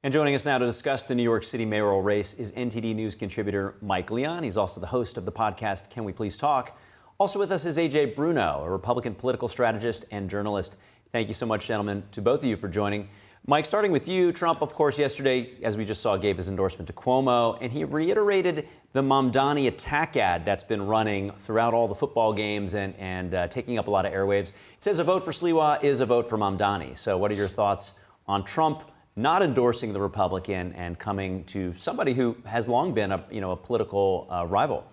And joining us now to discuss the New York City mayoral race is NTD News contributor Mike Leon. He's also the host of the podcast, Can We Please Talk? Also with us is AJ Bruno, a Republican political strategist and journalist. Thank you so much, gentlemen, to both of you for joining. Mike, starting with you, Trump, of course, yesterday, as we just saw, gave his endorsement to Cuomo, and he reiterated the Mamdani attack ad that's been running throughout all the football games and taking up a lot of airwaves. It says a vote for Sliwa is a vote for Mamdani. So what are your thoughts on Trump not endorsing the Republican and coming to somebody who has long been a political rival?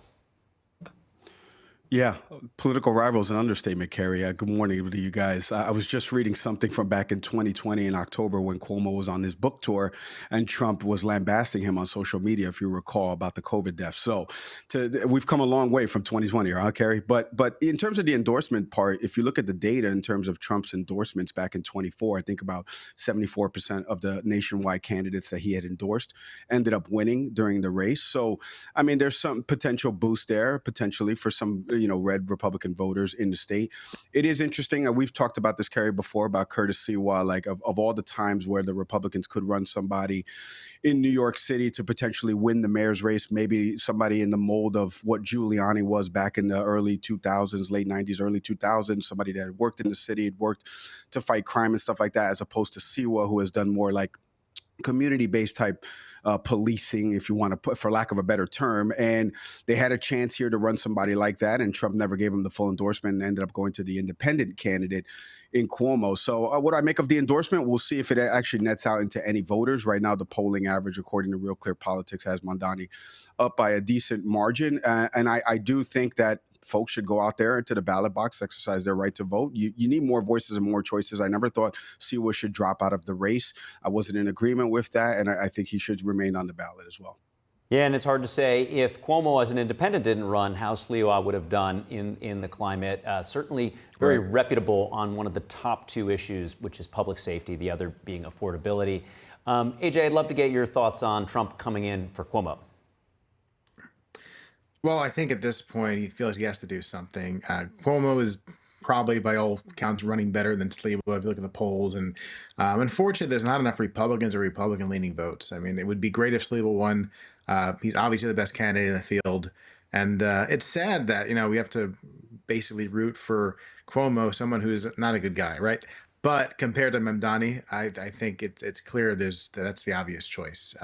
Yeah, political rival is an understatement, Kerry. Good morning to you guys. I was just reading something from back in 2020 in October when Cuomo was on his book tour and Trump was lambasting him on social media, if you recall, about the COVID deaths. So we've come a long way from 2020, huh, Kerry? But in terms of the endorsement part, if you look at the data in terms of Trump's endorsements back in 24, I think about 74% of the nationwide candidates that he had endorsed ended up winning during the race. So, I mean, there's some potential boost there, potentially, for some red Republican voters in the state. It is interesting. We've talked about this, Kerry, before about Curtis Sliwa, like of all the times where the Republicans could run somebody in New York City to potentially win the mayor's race, maybe somebody in the mold of what Giuliani was back in the early 2000s, late 90s, early 2000s, somebody that had worked in the city, had worked to fight crime and stuff like that, as opposed to Sliwa, who has done more like community-based type policing, if you want to put, for lack of a better term. And they had a chance here to run somebody like that, and Trump never gave him the full endorsement and ended up going to the independent candidate in Cuomo. So what do I make of the endorsement? We'll see if it actually nets out into any voters. Right now, the polling average, according to Real Clear Politics, has Mamdani up by a decent margin. And I do think that folks should go out there into the ballot box, exercise their right to vote. You need more voices and more choices. I never thought Sliwa should drop out of the race. I wasn't in agreement with that, and I think he should remain on the ballot as well. Yeah, and it's hard to say if Cuomo as an independent didn't run, how Sliwa would have done in the climate. Certainly very reputable on one of the top two issues, which is public safety, the other being affordability. AJ, I'd love to get your thoughts on Trump coming in for Cuomo. Well, I think at this point, he feels he has to do something. Cuomo is probably, by all counts, running better than Sliwa if you look at the polls. And unfortunately, there's not enough Republicans or Republican-leaning votes. I mean, it would be great if Sliwa won. He's obviously the best candidate in the field. And it's sad that, we have to basically root for Cuomo, someone who's not a good guy, right? But compared to Mamdani, I think it's clear that's the obvious choice.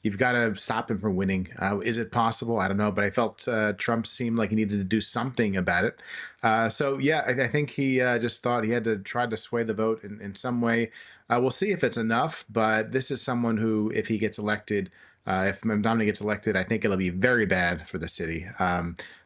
You've got to stop him from winning. Is it possible? I don't know. But I felt Trump seemed like he needed to do something about it. So, yeah, I think he just thought he had to try to sway the vote in some way. We'll see if it's enough. But this is someone who, if he gets elected, if Mamdani gets elected, I think it'll be very bad for the city.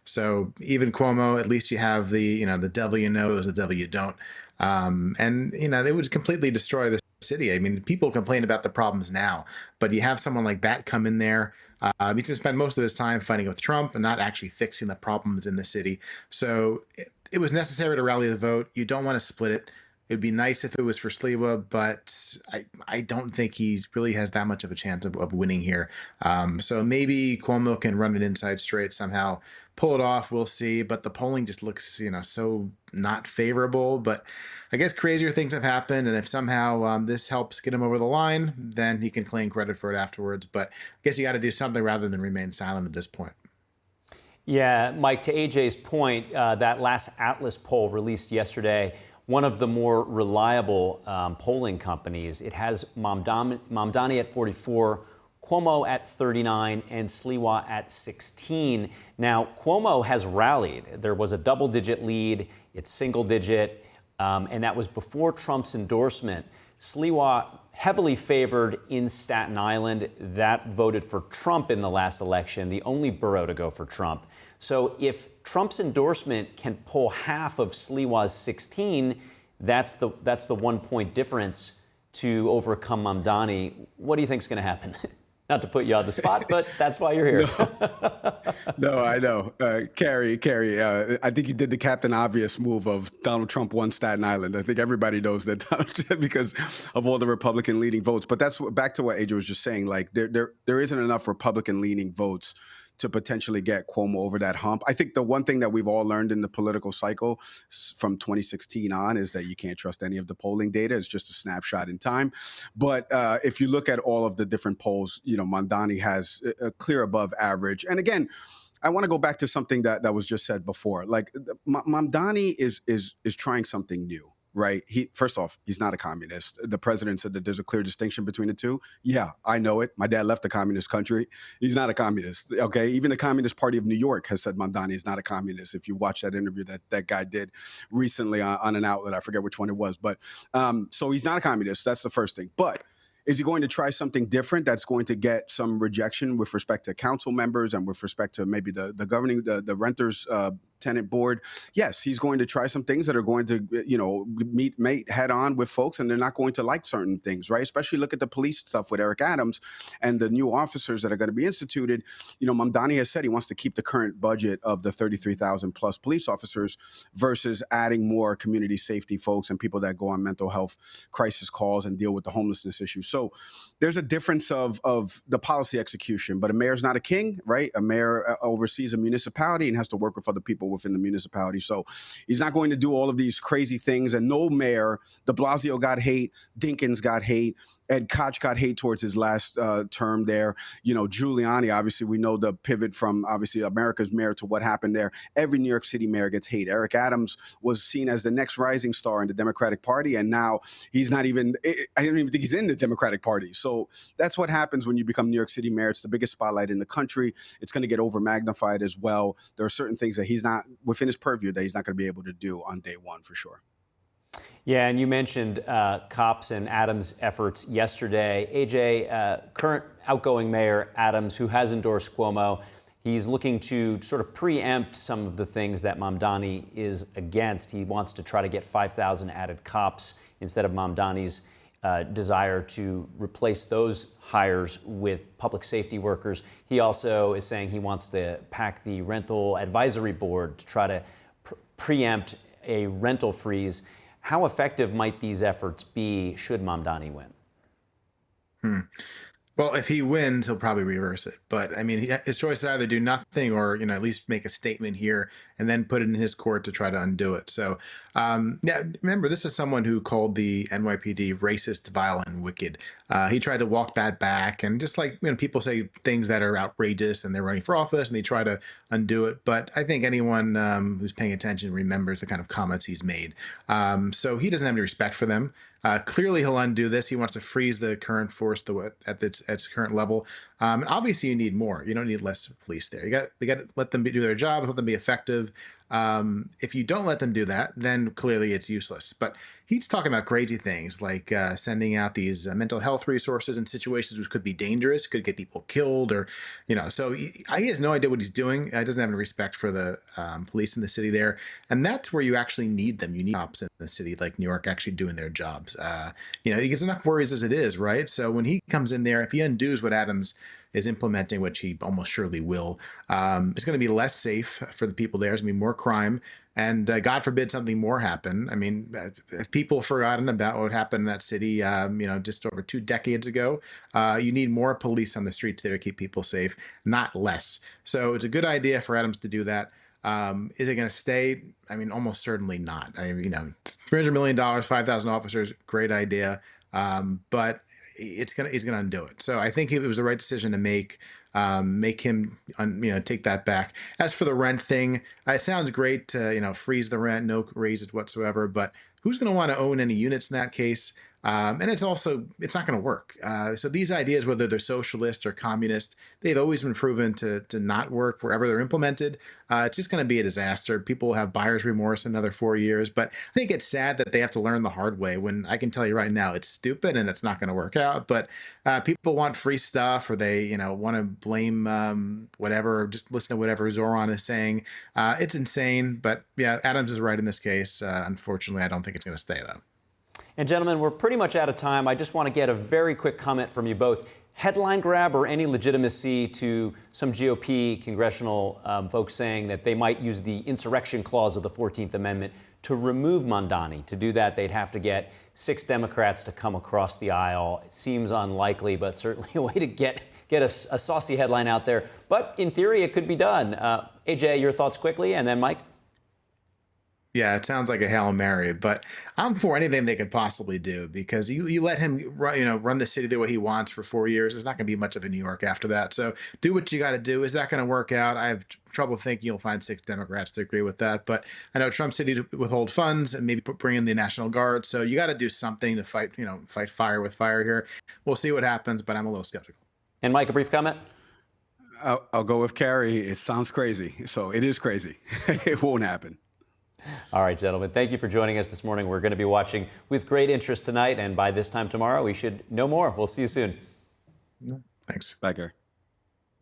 So even Cuomo, at least you have the devil you know is the devil you don't. And they would completely destroy the city. I mean, people complain about the problems now, but you have someone like that come in there. He's going to spend most of his time fighting with Trump and not actually fixing the problems in the city. So it was necessary to rally the vote. You don't want to split it. It'd be nice if it was for Sliwa, but I don't think he really has that much of a chance of winning here. So maybe Cuomo can run it inside straight somehow, pull it off. We'll see. But the polling just looks, so not favorable. But I guess crazier things have happened. And if somehow this helps get him over the line, then he can claim credit for it afterwards. But I guess you got to do something rather than remain silent at this point. Yeah, Mike, to AJ's point, that last Atlas poll released yesterday, one of the more reliable polling companies. It has Mamdani at 44, Cuomo at 39, and Sliwa at 16. Now, Cuomo has rallied. There was a double-digit lead. It's single-digit, and that was before Trump's endorsement. Sliwa heavily favored in Staten Island. That voted for Trump in the last election, the only borough to go for Trump. So if Trump's endorsement can pull half of Sliwa's 16, that's the 1 point difference to overcome Mamdani. What do you think is going to happen? Not to put you on the spot, but that's why you're here. No, I know. Kerry, I think you did the Captain Obvious move of Donald Trump won Staten Island. I think everybody knows that because of all the Republican-leaning votes. But that's back to what Adrian was just saying. Like there isn't enough Republican-leaning votes to potentially get Cuomo over that hump. I think the one thing that we've all learned in the political cycle from 2016 on is that you can't trust any of the polling data. It's just a snapshot in time. But if you look at all of the different polls, Mamdani has a clear above average. And again, I want to go back to something that was just said before. Like Mamdani is trying something new. Right. First off, he's not a communist. The president said that there's a clear distinction between the two. Yeah, I know it. My dad left a communist country. He's not a communist. OK, even the Communist Party of New York has said Mamdani is not a communist. If you watch that interview that guy did recently on an outlet, I forget which one it was. But so he's not a communist. That's the first thing. But is he going to try something different that's going to get some rejection with respect to council members and with respect to maybe the governing, the renters tenant board? Yes, he's going to try some things that are going to, meet head on with folks, and they're not going to like certain things, right? Especially look at the police stuff with Eric Adams and the new officers that are going to be instituted. Mamdani has said he wants to keep the current budget of the 33,000 plus police officers versus adding more community safety folks and people that go on mental health crisis calls and deal with the homelessness issue. So there's a difference of the policy execution, but a mayor's not a king, right? A mayor oversees a municipality and has to work with other people within the municipality. So he's not going to do all of these crazy things. And no mayor, de Blasio got hate, Dinkins got hate, Ed Koch got hate towards his last term there. Giuliani, obviously, we know the pivot from obviously America's mayor to what happened there. Every New York City mayor gets hate. Eric Adams was seen as the next rising star in the Democratic Party, and now he's not even, I don't even think he's in the Democratic Party. So that's what happens when you become New York City mayor. It's the biggest spotlight in the country. It's going to get over magnified as well. There are certain things that he's not within his purview that he's not going to be able to do on day one for sure. Yeah, and you mentioned Kopp's and Adams' efforts yesterday. AJ, current outgoing Mayor Adams, who has endorsed Cuomo, he's looking to sort of preempt some of the things that Mamdani is against. He wants to try to get 5,000 added cops instead of Mamdani's desire to replace those hires with public safety workers. He also is saying he wants to pack the rental advisory board to try to preempt a rental freeze. How effective might these efforts be should Mamdani win? Well, if he wins, he'll probably reverse it. But I mean, his choice is either do nothing or, at least make a statement here and then put it in his court to try to undo it. So, yeah, remember, this is someone who called the NYPD racist, violent, and wicked. He tried to walk that back, and just like people say things that are outrageous and they're running for office and they try to undo it. But I think anyone who's paying attention remembers the kind of comments he's made. So he doesn't have any respect for them. Clearly, he'll undo this. He wants to freeze the current force at its current level. And obviously, you need more. You don't need less police there. You got to let them do their job, let them be effective. If you don't let them do that, then clearly it's useless. But he's talking about crazy things like sending out these mental health resources in situations which could be dangerous, could get people killed, or, so he has no idea what he's doing. He doesn't have any respect for the police in the city there. And that's where you actually need them. You need cops in the city like New York actually doing their jobs. He gets enough worries as it is, right? So when he comes in there, if he undoes what Adams is implementing, which he almost surely will, it's going to be less safe for the people there. There's going to be more crime. And God forbid something more happen. I mean, if people have forgotten about what happened in that city, just over 2 decades ago, you need more police on the streets there to keep people safe, not less. So it's a good idea for Adams to do that. Is it going to stay? I mean, almost certainly not. $300 million, 5,000 officers, great idea. But he's going to undo it. So I think it was the right decision to make him, take that back. As for the rent thing, it sounds great to, freeze the rent, no raises whatsoever, but who's going to want to own any units in that case? And it's not going to work. So these ideas, whether they're socialist or communist, they've always been proven to not work wherever they're implemented. It's just going to be a disaster. People will have buyer's remorse in another 4 years. But I think it's sad that they have to learn the hard way, when I can tell you right now it's stupid and it's not going to work out. But people want free stuff, or they want to blame whatever, just listen to whatever Zoran is saying. It's insane. But yeah, Adams is right in this case. Unfortunately, I don't think it's going to stay, though. And gentlemen, we're pretty much out of time. I just want to get a very quick comment from you both. Headline grab or any legitimacy to some GOP congressional folks saying that they might use the insurrection clause of the 14th Amendment to remove Mamdani. To do that, they'd have to get 6 Democrats to come across the aisle. It seems unlikely, but certainly a way to get get a saucy headline out there. But in theory, it could be done. AJ, your thoughts quickly, and then Mike. Yeah, it sounds like a Hail Mary, but I'm for anything they could possibly do because you let him run the city the way he wants for 4 years. There's not going to be much of a New York after that. So do what you got to do. Is that going to work out? I have trouble thinking you'll find 6 Democrats to agree with that. But I know Trump said he'd withhold funds and maybe bring in the National Guard. So you got to do something to fight fire with fire here. We'll see what happens, but I'm a little skeptical. And Mike, a brief comment? I'll go with Carrie. It sounds crazy. So it is crazy. It won't happen. All right, gentlemen, thank you for joining us this morning. We're going to be watching with great interest tonight, and by this time tomorrow, we should know more. We'll see you soon. Thanks. Bye, Gary.